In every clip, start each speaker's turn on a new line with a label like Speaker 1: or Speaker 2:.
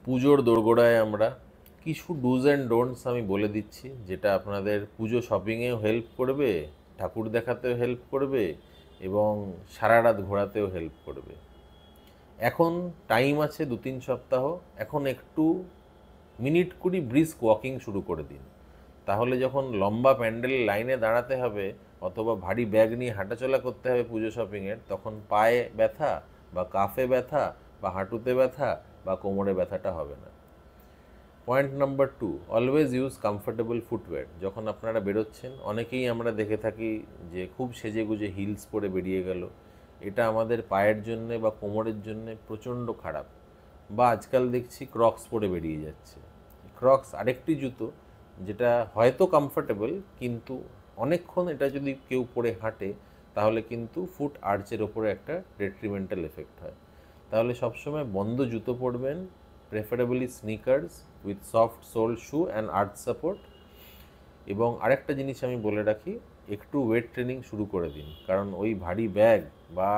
Speaker 1: পুজোর দোরগোড়ায় আমরা কিছু ডুজ অ্যান্ড ডোন্টস আমি বলে দিচ্ছি, যেটা আপনাদের পুজো শপিংয়েও হেল্প করবে, ঠাকুর দেখাতেও হেল্প করবে এবং সারা রাত ঘোরাতেও হেল্প করবে। এখন টাইম আছে 2-3 সপ্তাহ, এখন একটু মিনিট 20 ব্রিস্ক ওয়াকিং শুরু করে দিন। তাহলে যখন লম্বা প্যান্ডেল লাইনে দাঁড়াতে হবে অথবা ভারী ব্যাগ নিয়ে হাঁটাচলা করতে হবে পুজো শপিংয়ের, তখন পায়ে ব্যথা বা কাফে ব্যথা বা হাঁটুতে ব্যথা বা কোমরে ব্যথাটা হবে না। Point number 2, always use comfortable footwear. যখন আপনারা বেরোচ্ছেন, অনেকেই আমরা দেখে থাকি যে খুব সেজে গুজে হিলস পরে বেরিয়ে গেল। এটা আমাদের পায়ের জন্যে বা কোমরের জন্যে প্রচণ্ড খারাপ। বা আজকাল দেখছি ক্রক্স পরে বেরিয়ে যাচ্ছে। ক্রক্স আরেকটি জুতো, যেটা হয়তো কমফোর্টেবল, কিন্তু অনেকক্ষণ এটা যদি কেউ পরে হাঁটে তাহলে কিন্তু ফুট আর্চের ওপরে একটা ডেট্রিমেন্টাল এফেক্ট হয়। তাহলে সবসময় বন্ধ জুতো পরবেন, preferably sneakers with soft sole shoe and arch support. এবং আরেকটা জিনিস আমি বলে রাখি, একটু ওয়েট ট্রেনিং শুরু করে দিন, কারণ ওই ভারী ব্যাগ বা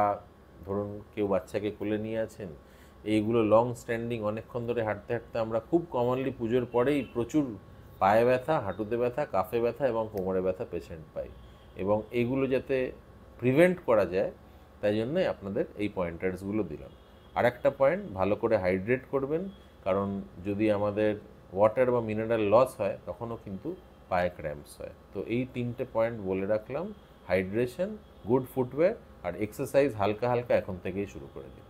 Speaker 1: ধরুন কেউ বাচ্চাকে কোলে নিয়ে আছেন, এইগুলো লং স্ট্যান্ডিং অনেকক্ষণ ধরে হাঁটতে হাঁটতে আমরা খুব কমনলি পুজোর পরেই প্রচুর পায়ে ব্যথা, হাঁটুতে ব্যথা, কাফে ব্যথা এবং কোমরে ব্যথা পেশেন্ট পাই। এবং এইগুলো যাতে প্রিভেন্ট করা যায়, তাই জন্যই আপনাদের এই পয়েন্টার্সগুলো দিলাম। আর একটা পয়েন্ট, ভালো করে হাইড্রেট করবেন, কারণ যদি আমাদের ওয়াটার বা মিনারেল লস হয় তখনও কিন্তু পায়ে ক্র্যাম্পস হয়। তো এই 3টে পয়েন্ট বলে রাখলাম, হাইড্রেশন, গুড ফুটওয়্যার আর এক্সারসাইজ হালকা হালকা এখন থেকেই শুরু করে দিন।